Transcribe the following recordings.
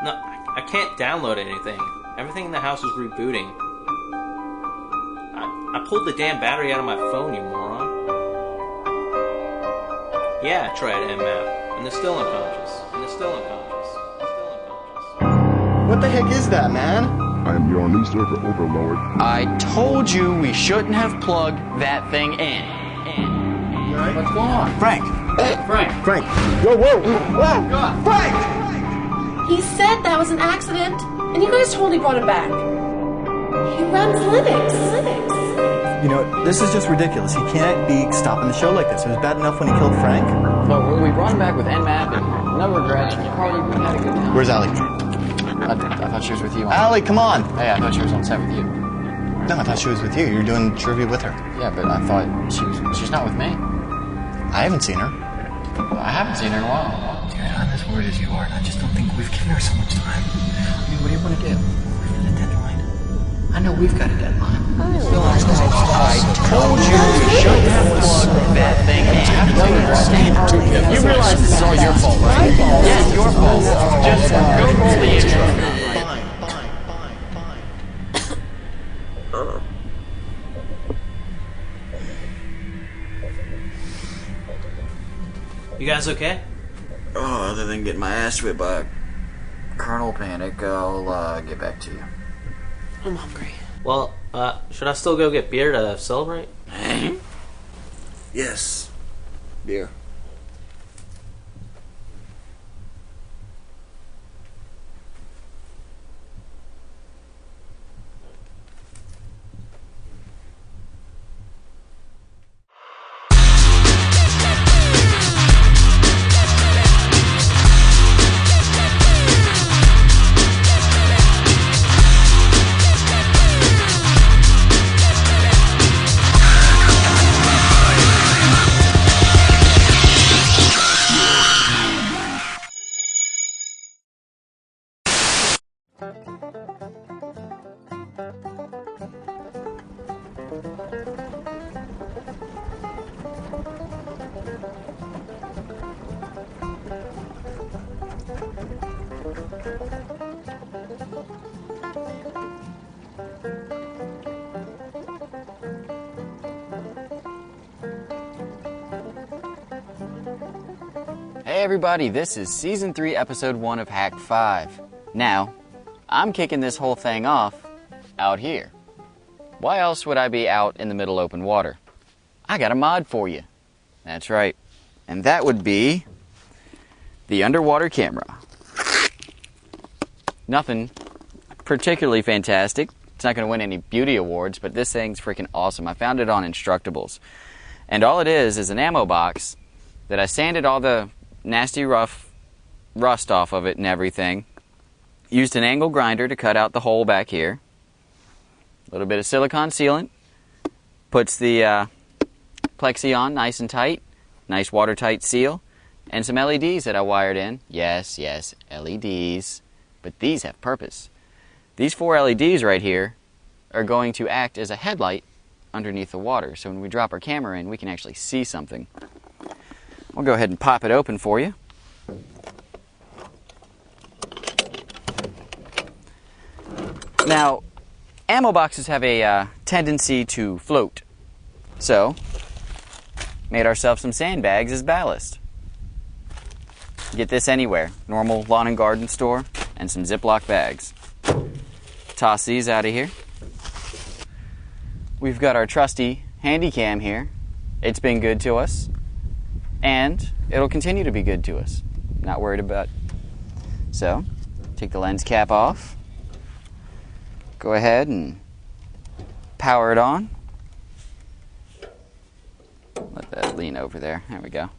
No, I can't download anything. Everything in the house is rebooting. I pulled the damn battery out of my phone, you moron. Yeah, I tried Mmap, and they're still unconscious. What the heck is that, man? I am your new server overlord. I told you we shouldn't have plugged that thing in. Right? What's going on? Frank! Frank! Whoa! Frank! He said that was an accident, and you guys totally brought him back. He runs Linux. You know, this is just ridiculous. He can't be stopping the show like this. It was bad enough when he killed Frank. No, we brought him back with Nmap and no regrets. Carly, we had a good time. Where's Alli? I thought she was with you. Alli, come on! Hey, I thought she was on set with you. No, I thought she was with you. You're doing trivia with her. Yeah, but I thought she's not with me. I haven't seen her. I haven't seen her in a while. Dude, I'm as worried as you are, and I just don't think we've given her so much time. I mean, what do you want to do? We've got a deadline. I know we've got a deadline. I told you we shouldn't have plugged that thing in. You realize this is all your fault, right? Yeah, your fault. Just go roll the intro. You guys okay? Oh, other than getting my ass whipped by Colonel Panic, I'll get back to you. I'm hungry. Well, should I still go get beer to celebrate? Yes. Beer. Hey everybody, this is Season 3, Episode 1 of Hak5. Now, I'm kicking this whole thing off out here. Why else would I be out in the middle open water? I got a mod for you. That's right. And that would be the underwater camera. Nothing particularly fantastic. It's not going to win any beauty awards, but this thing's freaking awesome. I found it on Instructables. And all it is an ammo box that I sanded all the nasty rough rust off of it and everything. Used an angle grinder to cut out the hole back here. A little bit of silicone sealant. Puts the plexi on nice and tight. Nice watertight seal. And some LEDs that I wired in. Yes, LEDs. But these have purpose. These 4 LEDs right here are going to act as a headlight underneath the water. So when we drop our camera in, we can actually see something. We'll go ahead and pop it open for you. Now, ammo boxes have a tendency to float. So, made ourselves some sandbags as ballast. Get this anywhere. Normal lawn and garden store and some Ziploc bags. Toss these out of here. We've got our trusty handy cam here. It's been good to us. And it'll continue to be good to us. Not worried about it. So, take the lens cap off. Go ahead and power it on. Let that lean over there. There we go.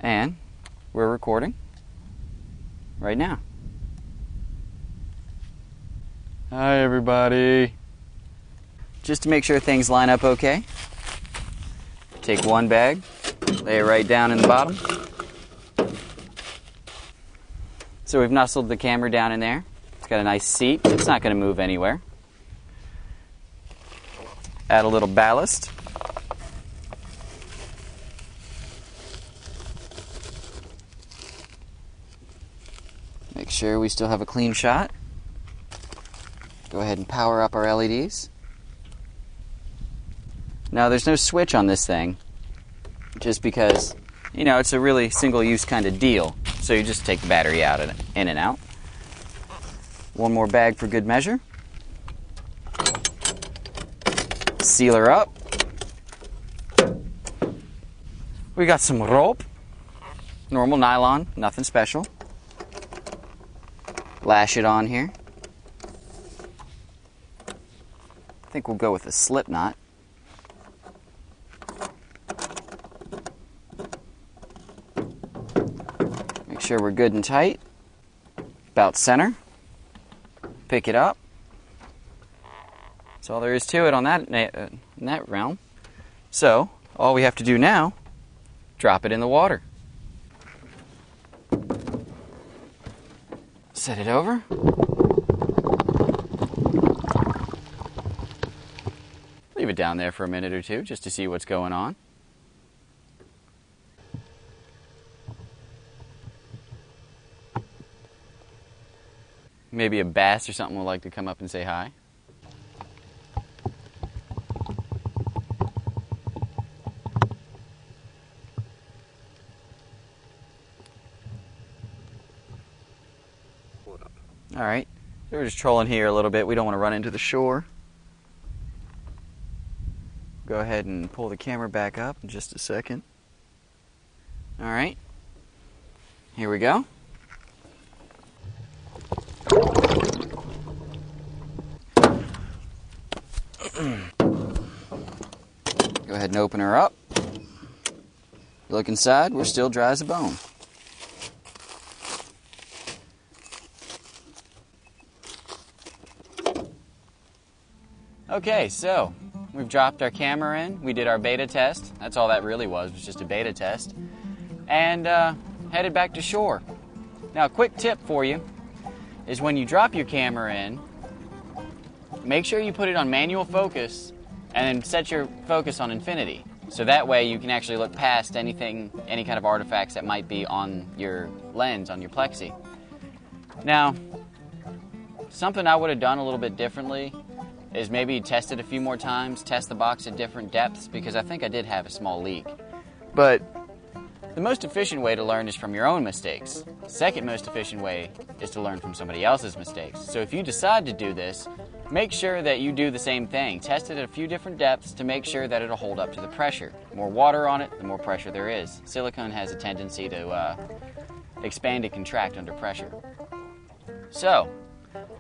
And we're recording right now. Hi, everybody. Just to make sure things line up okay. Take one bag, lay it right down in the bottom. So we've nestled the camera down in there. It's got a nice seat. It's not going to move anywhere. Add a little ballast. sure we still have a clean shot. Go ahead and power up our LEDs. Now, there's no switch on this thing, just because, you know, it's a really single-use kind of deal. So you just take the battery out and in and out. One more bag for good measure. Seal her up. We got some rope. Normal nylon, nothing special. Lash it on here. I think we'll go with a slip knot. Make sure we're good and tight. About center. Pick it up. That's all there is to it on that realm. So, all we have to do now, drop it in the water. Set it over. Leave it down there for a minute or two just to see what's going on. Maybe a bass or something will like to come up and say hi. All right, we're just trolling here a little bit. We don't want to run into the shore. Go ahead and pull the camera back up in just a second. All right, here we go. Go ahead and open her up. Look inside, we're still dry as a bone. Okay, so we've dropped our camera in. We did our beta test. That's all that really was just a beta test. And headed back to shore. Now, a quick tip for you is when you drop your camera in, make sure you put it on manual focus and then set your focus on infinity. So that way you can actually look past anything, any kind of artifacts that might be on your lens, on your plexi. Now, something I would have done a little bit differently is maybe test it a few more times, test the box at different depths, because I think I did have a small leak. But the most efficient way to learn is from your own mistakes. The second most efficient way is to learn from somebody else's mistakes. So if you decide to do this, make sure that you do the same thing. Test it at a few different depths to make sure that it'll hold up to the pressure. The more water on it, the more pressure there is. Silicone has a tendency to expand and contract under pressure. So,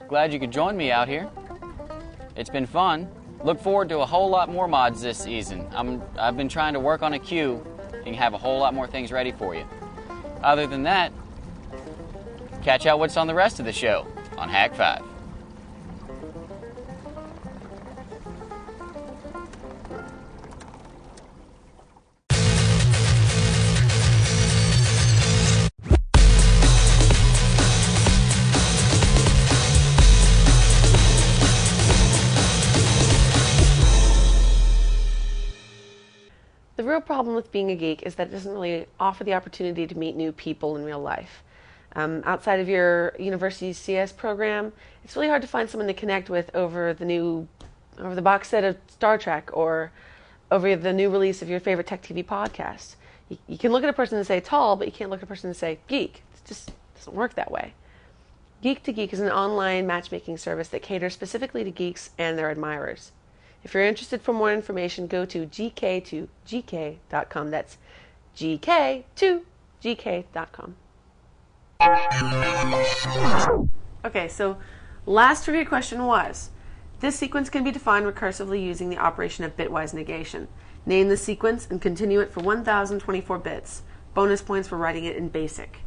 glad you could join me out here. It's been fun. Look forward to a whole lot more mods this season. I've been trying to work on a queue and have a whole lot more things ready for you. Other than that, catch out what's on the rest of the show on Hak5. The real problem with being a geek is that it doesn't really offer the opportunity to meet new people in real life. Outside of your university's CS program, it's really hard to find someone to connect with over the box set of Star Trek or over the new release of your favorite tech TV podcast. You can look at a person and say tall, but you can't look at a person and say geek. It just doesn't work that way. Geek to Geek is an online matchmaking service that caters specifically to geeks and their admirers. If you're interested for more information, go to gk2gk.com. That's gk2gk.com. Okay, so last trivia question was, this sequence can be defined recursively using the operation of bitwise negation. Name the sequence and continue it for 1024 bits. Bonus points for writing it in BASIC.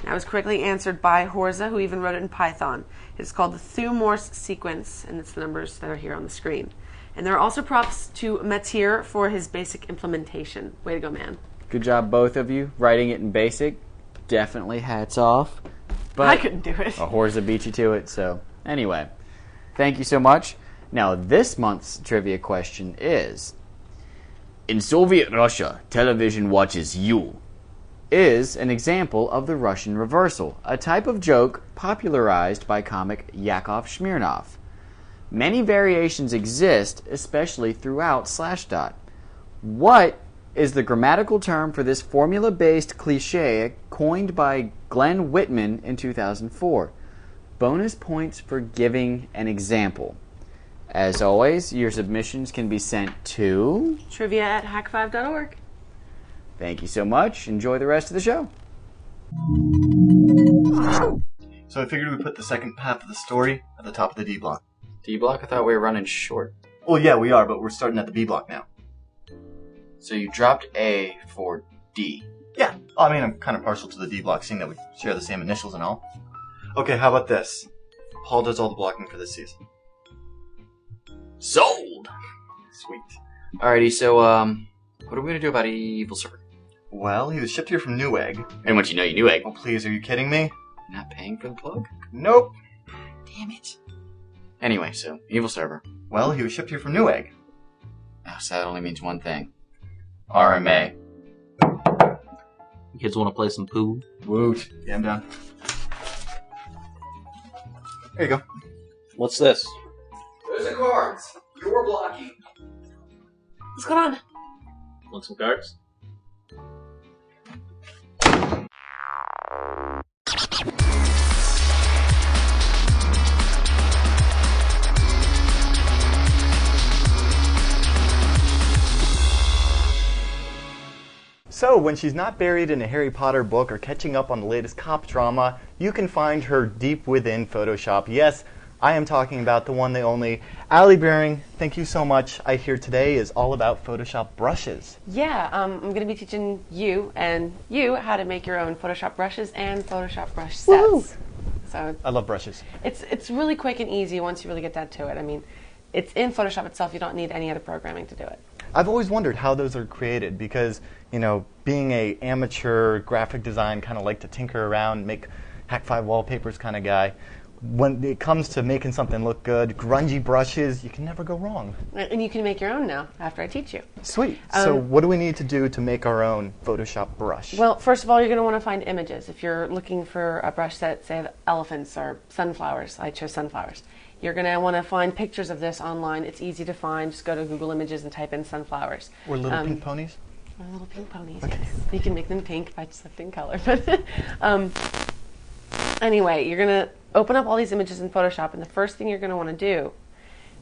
That was correctly answered by Horza, who even wrote it in Python. It's called the Thue-Morse sequence, and it's the numbers that are here on the screen. And there are also props to Matir for his BASIC implementation. Way to go, man. Good job, both of you. Writing it in BASIC, definitely hats off. But I couldn't do it. Horza beat you to it, so anyway. Thank you so much. Now, this month's trivia question is, in Soviet Russia, television watches you. is an example of the Russian reversal, a type of joke popularized by comic Yakov Smirnov. Many variations exist, especially throughout Slashdot. What is the grammatical term for this formula-based cliché coined by Glenn Whitman in 2004? Bonus points for giving an example. As always, your submissions can be sent to trivia@hak5.org. Thank you so much. Enjoy the rest of the show. So I figured we'd put the second half of the story at the top of the D block. D block? I thought we were running short. Well, yeah, we are, but we're starting at the B block now. So you dropped A for D. Yeah. I mean, I'm kind of partial to the D block, seeing that we share the same initials and all. Okay, how about this? Paul does all the blocking for this season. Sold! Sweet. Alrighty, so, what are we going to do about EvilServer? Well, he was shipped here from Newegg. And once you know you Newegg. Oh, please, are you kidding me? Not paying for the plug? Nope. Damn it. Anyway, so, EvilServer. Well, he was shipped here from Newegg. Oh, so that only means one thing. RMA. You kids want to play some pool? Woot. Yeah, I'm down. There you go. What's this? Those are cards. You're blocking. What's going on? Want some cards? So, when she's not buried in a Harry Potter book or catching up on the latest cop drama, you can find her deep within Photoshop. Yes, I am talking about the one, the only, Alli Bearing. Thank you so much. I hear today is all about Photoshop brushes. Yeah, I'm going to be teaching you and you how to make your own Photoshop brushes and Photoshop brush sets. Woo! So I love brushes. it's really quick and easy once you really get down to it. I mean, it's in Photoshop itself. You don't need any other programming to do it. I've always wondered how those are created because, you know, being a amateur graphic design kind of like to tinker around, make Hak5 wallpapers kind of guy. When it comes to making something look good, grungy brushes, you can never go wrong. And you can make your own now after I teach you. Sweet. So what do we need to do to make our own Photoshop brush? Well, first of all, you're going to want to find images. If you're looking for a brush set, say elephants or sunflowers, I chose sunflowers. You're going to want to find pictures of this online. It's easy to find. Just go to Google Images and type in sunflowers. Or little pink ponies? Or little pink ponies, Okay. yes. You can make them pink by selecting color. But anyway, you're going to open up all these images in Photoshop, and the first thing you're going to want to do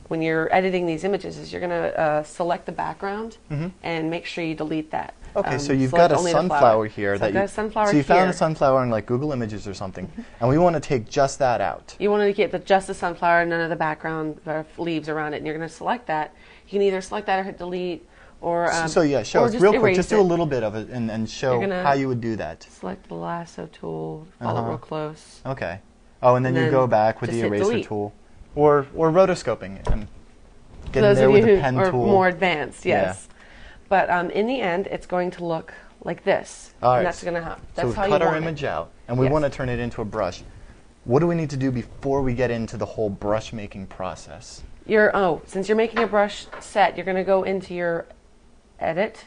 when you're editing these images is you're going to select the background and make sure you delete that. Okay, so you've got a sunflower here. So I've got a sunflower so you found here. a sunflower on like Google Images or something, and we want to take just that out. You want to get just the sunflower, none of the background leaves around it, and you're going to select that. You can either select that or hit delete, or so yeah, show or us just real quick. erase Just do it. a little bit of it and show how you would do that. Select the lasso tool, follow real close. Okay. Oh, and then you go back with just the hit eraser delete. tool, or rotoscoping it and get in Those there of with you the who pen are tool. more advanced, yes. But in the end, it's going to look like this. All right. And that's going to happen. That's so how we you cut our want it. image out, and we Yes. want to turn it into a brush. What do we need to do before we get into the whole brush making process? Since you're making a brush set, you're going to go into your Edit,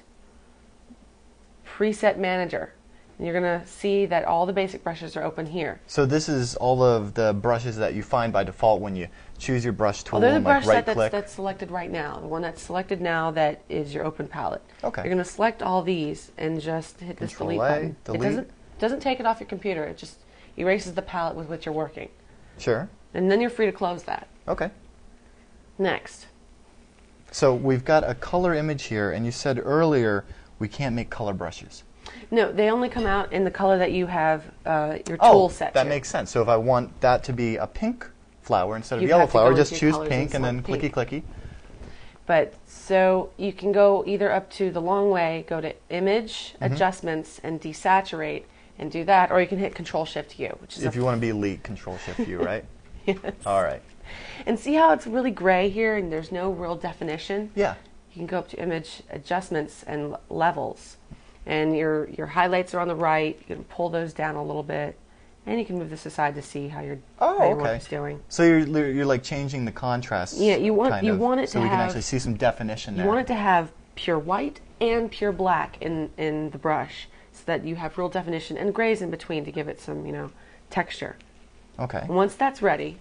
Preset Manager. And you're going to see that all the basic brushes are open here. So this is all of the brushes that you find by default when you choose your brush tool There's a and like brush set right-click. that's selected right now. The one that's selected now that is your open palette. Okay. You're going to select all these and just hit this Control delete A, button. delete. It doesn't take it off your computer. It just erases the palette with which you're working. Sure. And then you're free to close that. Okay. Next. So we've got a color image here, and you said earlier we can't make color brushes. No, they only come out in the color that you have your tool set that to. makes sense. So if I want that to be a pink flower instead of You'd yellow have to flower, go just into your choose colors pink and then select clicky pink. clicky. But so you can go either up to the long way, go to Image, Adjustments, and Desaturate, and do that, or you can hit Control-Shift-U, which is If you want to be elite, Control-Shift-U, right? Yes. All right. And see how it's really gray here and there's no real definition? Yeah. You can go up to Image, Adjustments, and Levels. And your highlights are on the right. You can pull those down a little bit. And you can move this aside to see how your work okay. is doing. So you're like changing the contrast. Yeah, you want it so to we can have, actually see some definition there. You want it to have pure white and pure black in the brush. so that you have real definition and grays in between to give it some, texture. Okay. And once that's ready,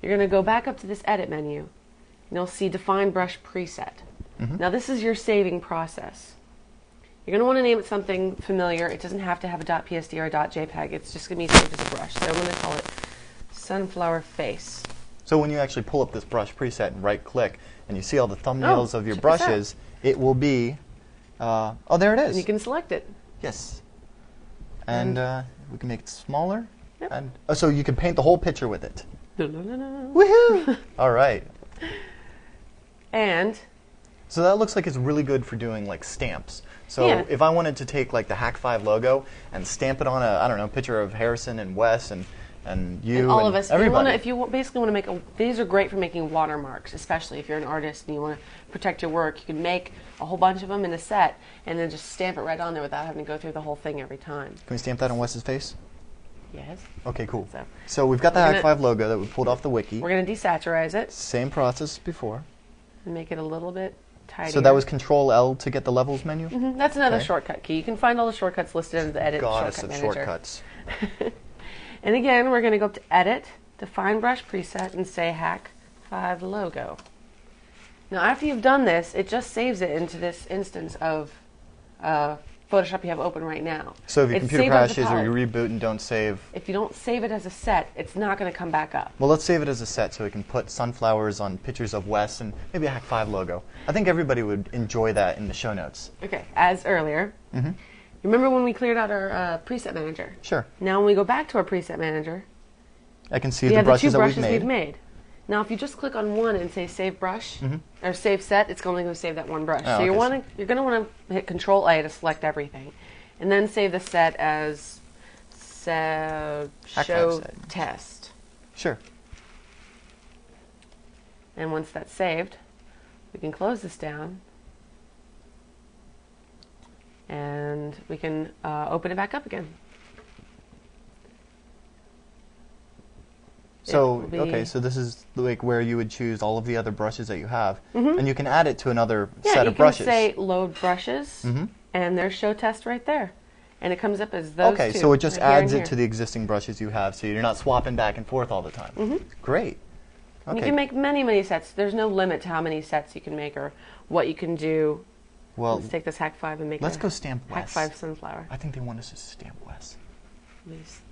you're going to go back up to this edit menu, and you'll see Define Brush Preset. Now this is your saving process. You're going to want to name it something familiar. It doesn't have to have a .psd or a .jpeg. It's just going to be saved as a brush. So I'm going to call it Sunflower Face. So when you actually pull up this brush preset and right-click, and you see all the thumbnails of your brushes, it will be, oh, there it is. And you can select it. Yes. And we can make it smaller. Yep. And so you can paint the whole picture with it. Da-da-da-da. Woohoo! All right. And so that looks like it's really good for doing like stamps. So Yeah. if I wanted to take like the Hak5 logo and stamp it on a, I don't know, picture of Harrison and Wes and you and all of us, everybody. if you basically want to make these are great for making watermarks, especially if you're an artist and you want to protect your work. You can make a whole bunch of them in a set and then just stamp it right on there without having to go through the whole thing every time. Can we stamp that on Wes's face? Yes. Okay, cool. So, So we've got the we're Hak5 logo that we pulled off the wiki. We're going to desaturize it Same process as before. and make it a little bit tidier. So that was Control L to get the levels menu? That's another Okay. shortcut key. You can find all the shortcuts listed under the Edit Goddess Shortcut of Manager. shortcuts. And again, we're going to go up to Edit, Define Brush Preset, and say Hak5 Logo. Now, after you've done this, it just saves it into this instance of Photoshop you have open right now. So if your It's computer saved as a crashes or you palette. reboot and don't save, If you don't save it as a set, it's not going to come back up. well, let's save it as a set so we can put sunflowers on pictures of Wes and maybe a Hak5 logo. I think everybody would enjoy that in the show notes. Okay, as earlier. Remember when we cleared out our preset manager? Sure. Now when we go back to our preset manager, I can see we the have the two brushes that brushes we've made. Now if you just click on one and say Save Brush, or Save Set, it's only going to save that one brush. Oh, So you're okay. going to want to hit Control A to select everything. And then save the set as Show set. Test. Sure. And once that's saved, we can close this down. And we can open it back up again. So, will be- okay, so this is like where you would choose all of the other brushes that you have, and you can add it to another Yeah, set you of brushes. can say Load Brushes, and there's Show Test right there. And it comes up as those Okay, two. so it just right here adds and it to here. the existing brushes you have, so you're not swapping back and forth all the time. Great. Okay. You can make many, many sets. There's no limit to how many sets you can make or what you can do. Well, Let's take this Hak5 and make let's a go stamp Wes. Hak5 sunflower. I think they want us to stamp Wes.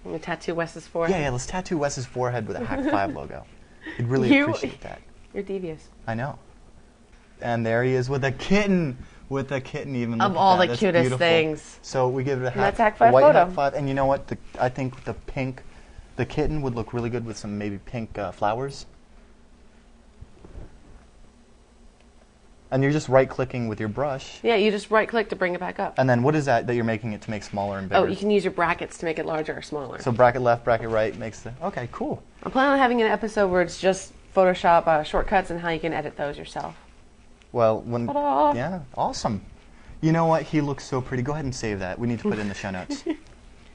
Let me tattoo Wes's forehead. Yeah, let's tattoo Wes's forehead with a Hak5 logo. He'd really You- appreciate that. You're devious. I know. And there he is with a kitten. With a kitten, even. Of Look at all that. the That's cutest beautiful. things. So we give it a, And that's a Hak5 white photo. Hak5. And you know what? I think the pink, the kitten would look really good with some maybe pink flowers. And you're just right-clicking with your brush. Yeah, you just right-click to bring it back up. And then what is that you're making it to make smaller and bigger? Oh, you can use your brackets to make it larger or smaller. So bracket left, bracket right makes the... Okay, cool. I'm planning on having an episode where it's just Photoshop shortcuts and how you can edit those yourself. Well, when... Ta-da! Yeah, awesome. You know what? He looks so pretty. Go ahead and save that. We need to put it in the show notes.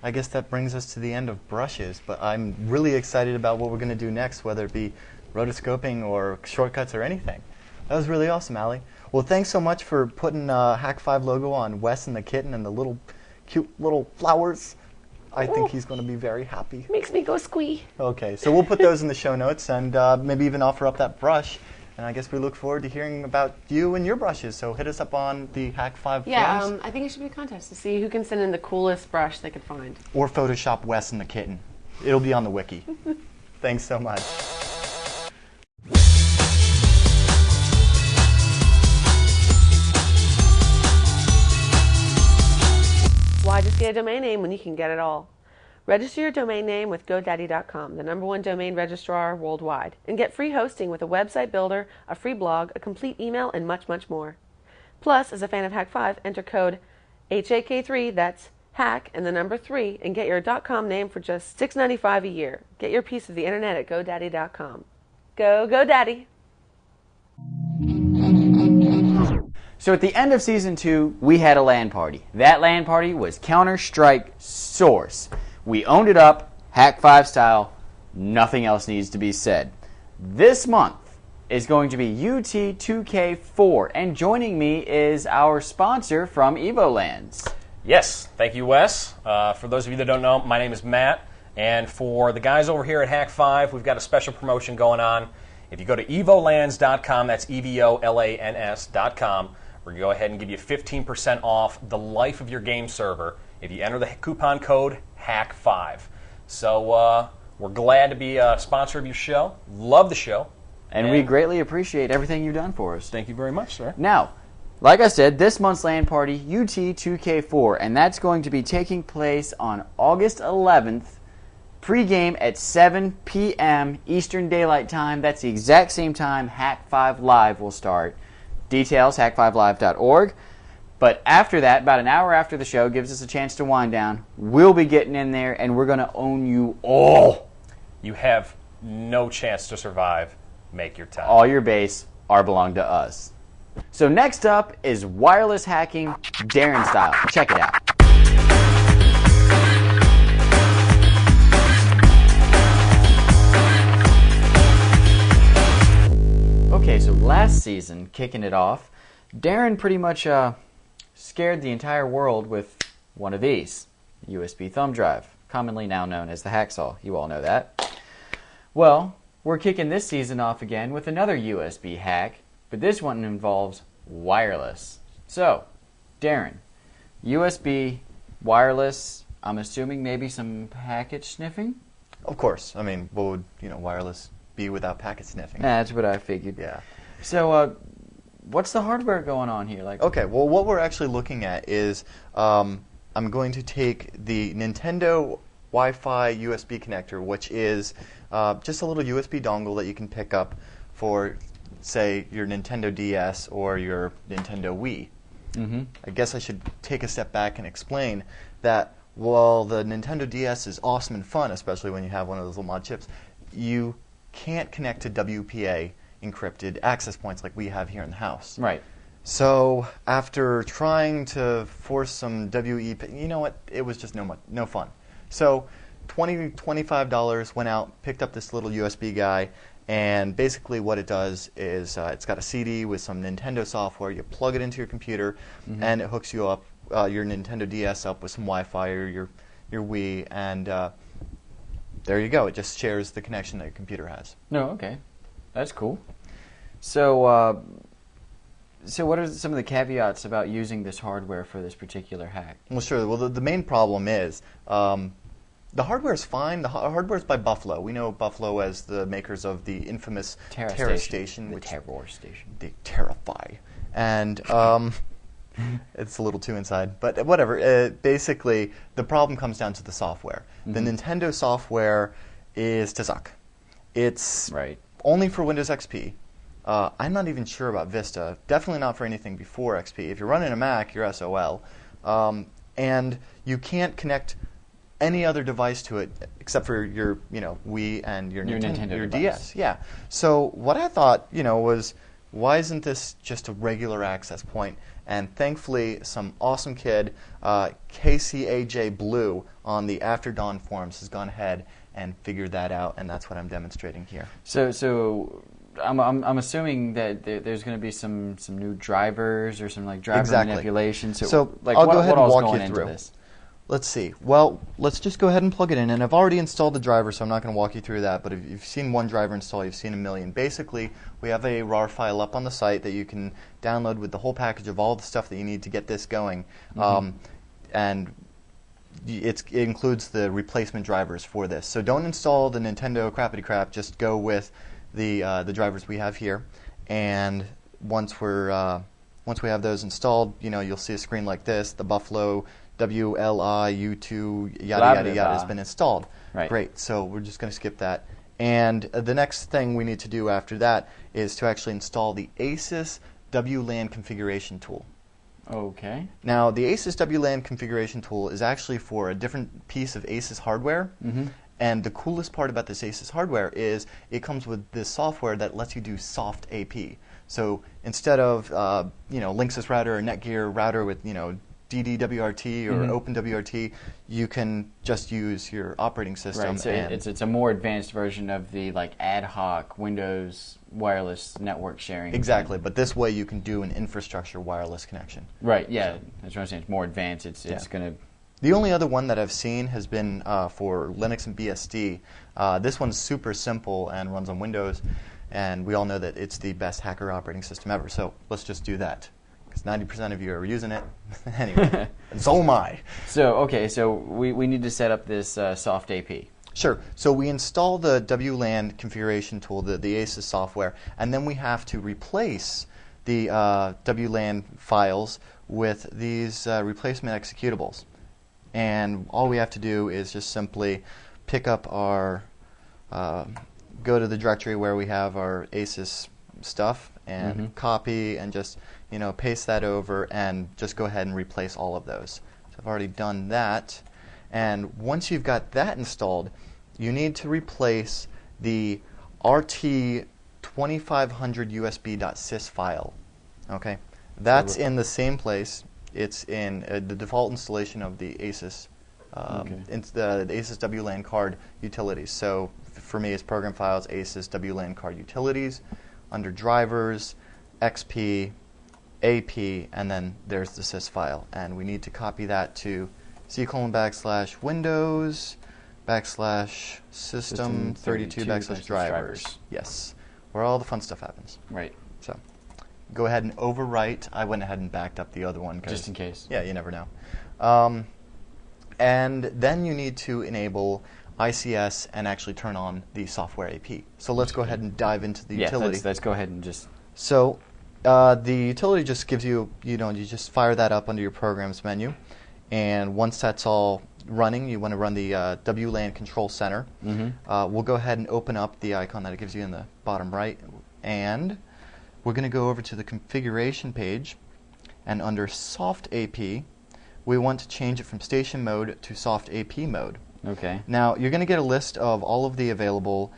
I guess that brings us to the end of brushes, but I'm really excited about what we're going to do next, whether it be rotoscoping or shortcuts or anything. That was really awesome, Alli. Well, thanks so much for putting Hak5 logo on Wes and the kitten and the little cute little flowers. I think he's going to be very happy. Makes me go squee. Okay, so we'll put those in the show notes and maybe even offer up that brush. And I guess we look forward to hearing about you and your brushes. So hit us up on the Hak5 Yeah, forums. I think it should be a contest to see who can send in the coolest brush they could find. Or Photoshop Wes and the kitten. It'll be on the wiki. Thanks so much. Why just get a domain name when you can get it all? Register your domain name with GoDaddy.com, the #1 domain registrar worldwide, and get free hosting with a website builder, a free blog, a complete email, and much, much more. Plus, as a fan of Hak5, enter code HAK3, that's hack and the number 3, and get your .com name for just $6.95 a year. Get your piece of the internet at GoDaddy.com. Go, GoDaddy! So at the end of Season 2, we had a LAN party. That LAN party was Counter-Strike Source. We owned it up, Hak5 style, nothing else needs to be said. This month is going to be UT2K4, and joining me is our sponsor from EvoLands. Yes, thank you, Wes. For those of you that don't know, my name is Matt, and for the guys over here at Hak5, we've got a special promotion going on. If you go to evolans.com, that's EVOLANS.com, we're going to go ahead and give you 15% off the life of your game server if you enter the coupon code Hak5. So we're glad to be a sponsor of your show. Love the show. And we greatly appreciate everything you've done for us. Thank you very much, sir. Now, like I said, this month's LAN Party, UT2K4, and that's going to be taking place on August 11th, pregame at 7 p.m. Eastern Daylight Time. That's the exact same time Hak5 Live will start. Details, hak5live.org. But after that, about an hour after the show, gives us a chance to wind down. We'll be getting in there, and we're going to own you all. You have no chance to survive. Make your time. All your base are belong to us. So next up is wireless hacking, Darren style. Check it out. Okay, so last season, kicking it off, Darren pretty much scared the entire world with one of these, USB thumb drive, commonly now known as the hacksaw. You all know that. Well, we're kicking this season off again with another USB hack, but this one involves wireless. So, Darren, USB, wireless, I'm assuming maybe some packet sniffing? Of course. I mean, what would wireless be without packet sniffing? That's what I figured. Yeah. So, what's the hardware going on here? Okay, well, what we're actually looking at is I'm going to take the Nintendo Wi-Fi USB connector, which is just a little USB dongle that you can pick up for, say, your Nintendo DS or your Nintendo Wii. Mm-hmm. I guess I should take a step back and explain that while the Nintendo DS is awesome and fun, especially when you have one of those little mod chips, you can't connect to WPA encrypted access points like we have here in the house. Right. So after trying to force some WEP, you know what? It was just no fun. So $25 went out, picked up this little USB guy, and basically what it does is it's got a CD with some Nintendo software. You plug it into your computer, and it hooks you up, your Nintendo DS up with some Wi-Fi or your Wii, and there you go. It just shares the connection that your computer has. No, okay. That's cool. So, so what are some of the caveats about using this hardware for this particular hack? Well, sure. Well, the main problem is the hardware is fine. The hardware is by Buffalo. We know Buffalo as the makers of the infamous Terra Station. The Terror Station. They terrify. And it's a little too inside. But whatever. Basically, the problem comes down to the software. The Nintendo software is to suck. It's only for Windows XP. I'm not even sure about Vista. Definitely not for anything before XP. If you're running a Mac, you're SOL. And you can't connect any other device to it except for your, Wii and your Nintendo your DS. Yeah. So what I thought, was why isn't this just a regular access point? And thankfully, some awesome kid, KCAJ Blue, on the After Dawn forums has gone ahead and figured that out, and that's what I'm demonstrating here. So I'm assuming that there's going to be some new drivers or some driver manipulation. So what I'll go ahead and all's walk going you into through. this? Let's see. Well, let's just go ahead and plug it in. And I've already installed the driver, so I'm not going to walk you through that. But if you've seen one driver install, you've seen a million. Basically, we have a RAR file up on the site that you can download with the whole package of all the stuff that you need to get this going. And it includes the replacement drivers for this. So don't install the Nintendo crappity crap. Just go with the drivers we have here. And once we have those installed, you'll see a screen like this. The Buffalo WLI-U2 yada yada yada has been installed. Right. Great. So we're just going to skip that. And the next thing we need to do after that is to actually install the ASUS WLAN configuration tool. Okay. Now, the ASUS WLAN configuration tool is actually for a different piece of ASUS hardware. And the coolest part about this ASUS hardware is it comes with this software that lets you do soft AP. So instead of Linksys router or Netgear router with DDWRT or OpenWRT, you can just use your operating system. Right, so it's a more advanced version of the like ad hoc Windows wireless network sharing. Exactly, but this way you can do an infrastructure wireless connection. Right, yeah, that's what I'm saying. It's more advanced. It's going to... The only other one that I've seen has been for Linux and BSD. This one's super simple and runs on Windows, and we all know that it's the best hacker operating system ever, so let's just do that. Because 90% of you are using it. Anyway, and so am I. So, okay, so we need to set up this soft AP. Sure. So we install the WLAN configuration tool, the ASUS software, and then we have to replace the WLAN files with these replacement executables. And all we have to do is just simply pick up our, go to the directory where we have our ASUS stuff and copy and just paste that over and just go ahead and replace all of those. So I've already done that. And once you've got that installed, you need to replace the RT 2500 USB.sys file. Okay, that's in the same place. It's in the default installation of the ASUS, the ASUS WLAN card utilities. So for me, it's program files, ASUS WLAN card utilities, under drivers, XP, AP, and then there's the sys file. And we need to copy that to /Windows /system 32 /drivers. Yes, where all the fun stuff happens. Right. So go ahead and overwrite. I went ahead and backed up the other one. Just in case. Yeah, you never know. And then you need to enable ICS and actually turn on the software AP. So let's go ahead and dive into the utility. Let's go ahead and just... So the utility just gives you, you just fire that up under your Programs menu. And once that's all running, you want to run the WLAN Control Center. We'll go ahead and open up the icon that it gives you in the bottom right. And we're going to go over to the configuration page. And under Soft AP, we want to change it from Station Mode to Soft AP Mode. Okay. Now, you're going to get a list of all of the available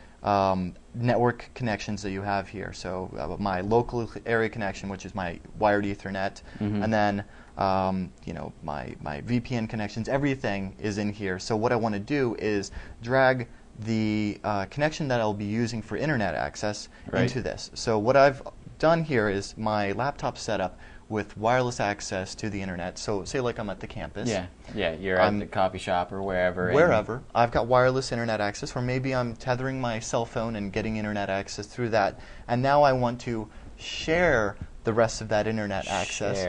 network connections that you have here. So my local area connection, which is my wired Ethernet, and then my VPN connections, everything is in here. So what I want to do is drag the connection that I'll be using for internet access into this. So what I've done here is my laptop setup with wireless access to the internet. So say like I'm at the campus. Yeah, you're at the coffee shop or wherever. Wherever. I've got wireless internet access, or maybe I'm tethering my cell phone and getting internet access through that. And now I want to share the rest of that internet access.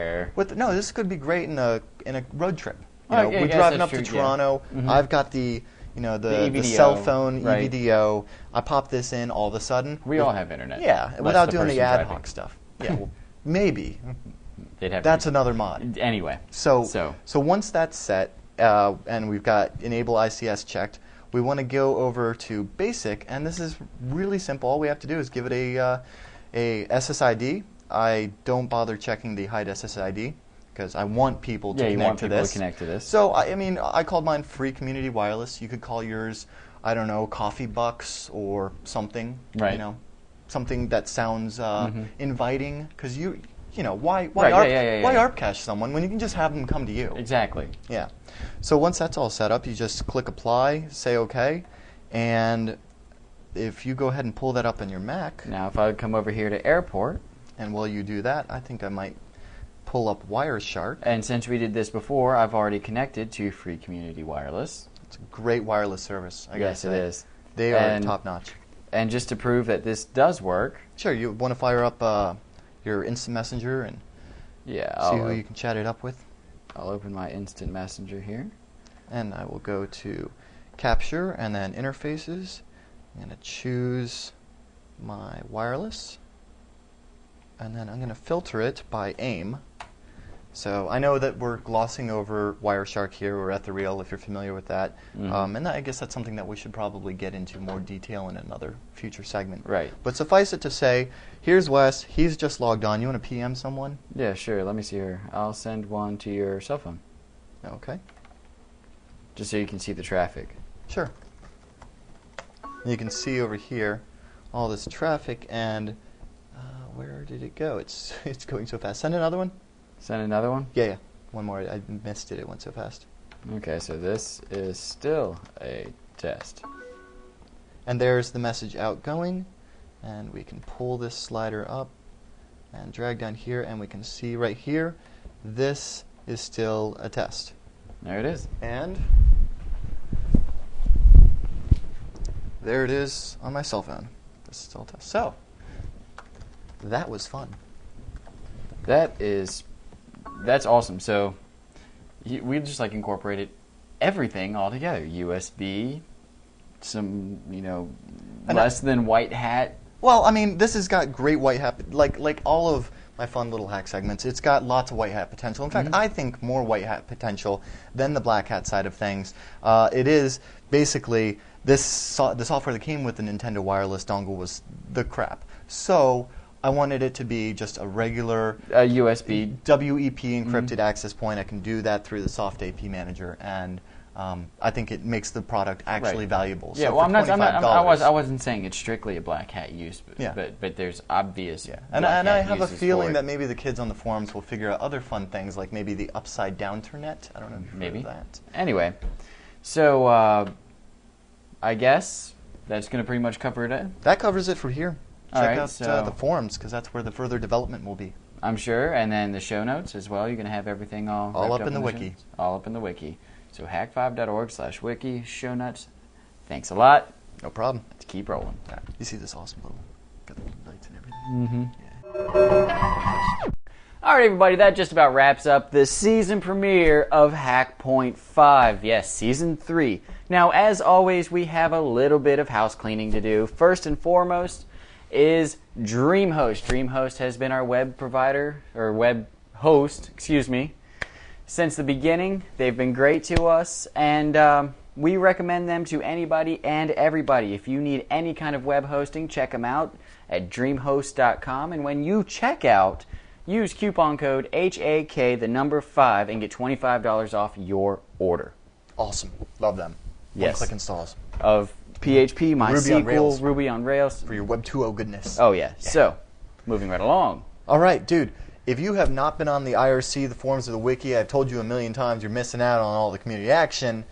No, this could be great in a road trip. We're driving up to Toronto. I've got the the cell phone EVDO. I pop this in all of a sudden. We all have internet. Yeah, without doing the ad hoc stuff. Yeah, well, maybe. That's another mod. Anyway. So once that's set, and we've got enable ICS checked, we want to go over to basic, and this is really simple. All we have to do is give it a SSID. I don't bother checking the hide SSID because I want people to connect to this. So I called mine Free Community Wireless. You could call yours, I don't know, Coffee Bucks or something. Right. Something that sounds inviting, because why ARP cache someone when you can just have them come to you? Exactly. Yeah. So once that's all set up, you just click apply, say OK, and if you go ahead and pull that up on your Mac. Now, if I would come over here to Airport, and while you do that, I think I might pull up Wireshark. And since we did this before, I've already connected to Free Community Wireless. It's a great wireless service. I guess it is. They are top notch. And just to prove that this does work, sure, you want to fire up your instant messenger and see who you can chat it up with. I'll open my instant messenger here, and I will go to capture and then interfaces. I'm going to choose my wireless, and then I'm going to filter it by AIM. So I know that we're glossing over Wireshark here, or Ethereal, if you're familiar with that. And I guess that's something that we should probably get into more detail in another future segment. Right. But suffice it to say, here's Wes. He's just logged on. You want to PM someone? Yeah, sure. Let me see here. I'll send one to your cell phone. Okay. Just so you can see the traffic. Sure. You can see over here all this traffic, and where did it go? It's going so fast. Send another one. Send another one? Yeah. one more. I missed it. It went so fast. Okay, so this is still a test. And there's the message outgoing. And we can pull this slider up and drag down here, and we can see right here, this is still a test. There it is. And there it is on my cell phone. This is still a test. So, that was fun. That's awesome. So we just like incorporated everything all together. USB, some, less than white hat. Well, I mean, this has got great white hat, like all of my fun little hack segments. It's got lots of white hat potential. In fact, I think more white hat potential than the black hat side of things. It is basically the software that came with the Nintendo wireless dongle was the crap. So I wanted it to be just a regular USB WEP encrypted access point. I can do that through the Soft AP Manager, and I think it makes the product actually valuable. Yeah, so well, $25, I wasn't saying it's strictly a black hat use, but there's obvious. Yeah, and I have a feeling that maybe the kids on the forums will figure out other fun things, like maybe the upside down Internet. I don't know if you've heard of that. Anyway, so I guess that's going to pretty much cover it. That covers it for here. Check out so the forums, because that's where the further development will be. I'm sure, and then the show notes as well. You're going to have everything all up in the wiki. All up in the wiki. So hak5.org/wiki, show notes. Thanks a lot. No problem. Let's keep rolling. You see this awesome little, got the little lights and everything? All right, everybody, that just about wraps up the season premiere of Hak5. Yes, Season 3. Now, as always, we have a little bit of house cleaning to do. First and foremost is DreamHost. DreamHost has been our web provider, or web host, excuse me, since the beginning. They've been great to us, and we recommend them to anybody and everybody. If you need any kind of web hosting, check them out at dreamhost.com, and when you check out, use coupon code HAK5 and get $25 off your order. Awesome. Love them. Yes. One-click installs. Of PHP, MySQL, Rails. Ruby on Rails. For your Web 2.0 goodness. Oh, yeah. So, moving right along. All right, dude. If you have not been on the IRC, the forums, or the wiki, I've told you a million times you're missing out on all the community action,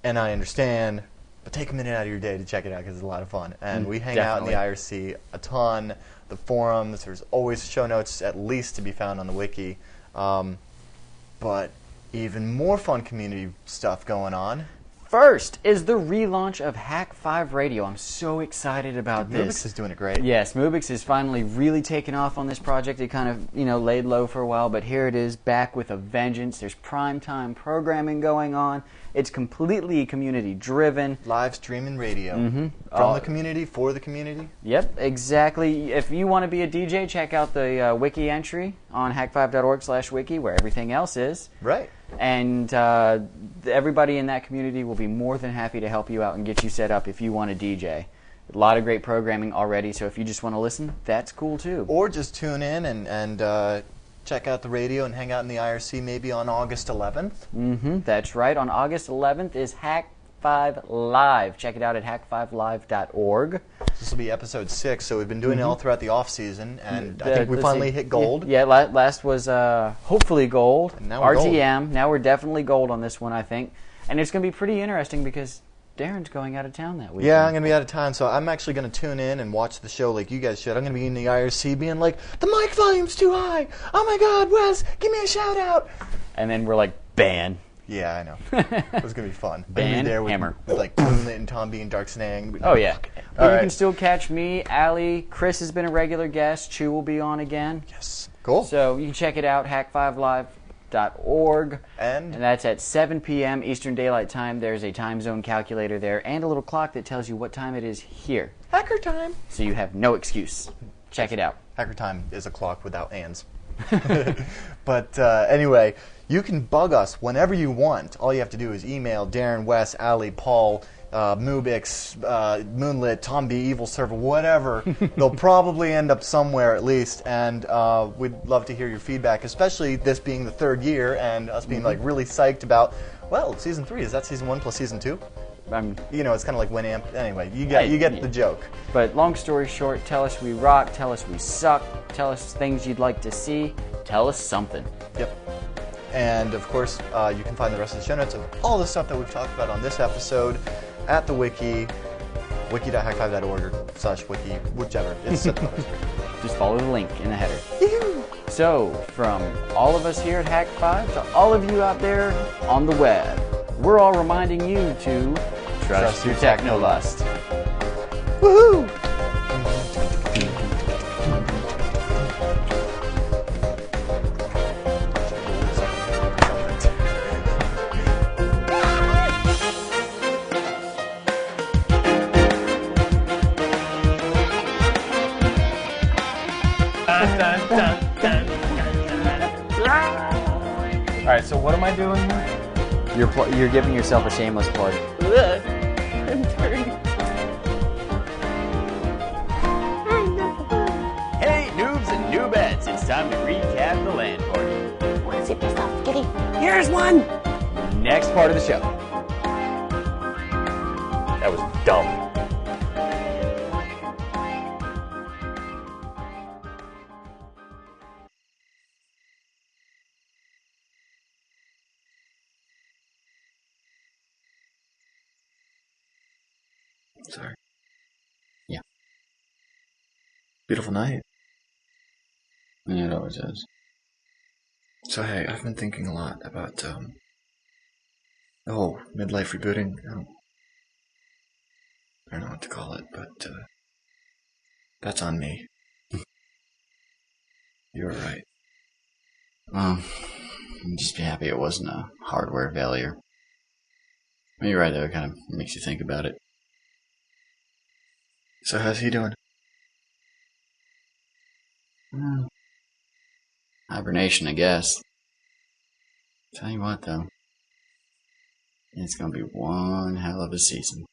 and I understand, but take a minute out of your day to check it out because it's a lot of fun. And we hang out in the IRC a ton. The forums, there's always show notes at least to be found on the wiki. But even more fun community stuff going on. First is the relaunch of Hak5 Radio. I'm so excited about this. Moobix is doing it great. Yes, Moobix is finally really taken off on this project. It kind of, laid low for a while, but here it is back with a vengeance. There's primetime programming going on. It's completely community-driven. Live streaming radio. From the community, for the community. Yep, exactly. If you want to be a DJ, check out the wiki entry on hak5.org/wiki, where everything else is. Right. And everybody in that community will be more than happy to help you out and get you set up if you want to DJ. A lot of great programming already, so if you just want to listen, that's cool too. Or just tune in and check out the radio and hang out in the IRC maybe on August 11th. That's right. On August 11th is Hak5 Live. Check it out at hak5live.org. This will be episode 6, so we've been doing it all throughout the off-season, and I think we finally hit gold. Yeah, last was hopefully gold. And now we're RTM. gold. Now we're definitely gold on this one, I think. And it's going to be pretty interesting because Darren's going out of town that week. Yeah, I'm going to be out of town, so I'm actually going to tune in and watch the show like you guys should. I'm going to be in the IRC being like, the mic volume's too high. Oh my God, Wes, give me a shout out. And then we're like, ban. Yeah, I know. It was going to be fun. Ban, there hammer. With like Moonlit and Tom B and Dark Snang. Oh, yeah. But you can still catch me, Alli. Chris has been a regular guest. Chew will be on again. Yes. Cool. So you can check it out, hak5live.org. And that's at 7 p.m. Eastern Daylight Time. There's a time zone calculator there and a little clock that tells you what time it is here. Hacker time. So you have no excuse. Check it out. Hacker time is a clock without ands. But anyway, you can bug us whenever you want. All you have to do is email Darren, Wes, Alli, Paul, Moobix, Moonlit, Tom B, EvilServer, whatever. They'll probably end up somewhere at least, and we'd love to hear your feedback, especially this being the 3rd year and us being like really psyched about, well, season 3, is that season 1 plus season 2? It's kind of like Winamp. Anyway, you get the joke. But long story short, tell us we rock, tell us we suck, tell us things you'd like to see, tell us something. Yep. And of course, you can find the rest of the show notes of all the stuff that we've talked about on this episode at the wiki, wiki.hak5.org or /wiki, whichever. It's Just follow the link in the header. So, from all of us here at Hak5 to all of you out there on the web, we're all reminding you to trust your technolust. Woohoo! Alright, so what am I doing here? You're giving yourself a shameless plug. Ugh. I'm dirty. Hey, noobs and noobettes, it's time to recap the LAN Party. Want to see yourself, Kitty? Here's one! Next part of the show. That was dumb. Sorry. Yeah. Beautiful night. Yeah, it always is. So hey, I've been thinking a lot about the whole midlife rebooting. I don't know what to call it, but that's on me. You're right. Well, I'm just happy it wasn't a hardware failure. I mean, you're right though, it kind of makes you think about it. So how's he doing? Hibernation, I guess. Tell you what though, it's gonna be one hell of a season.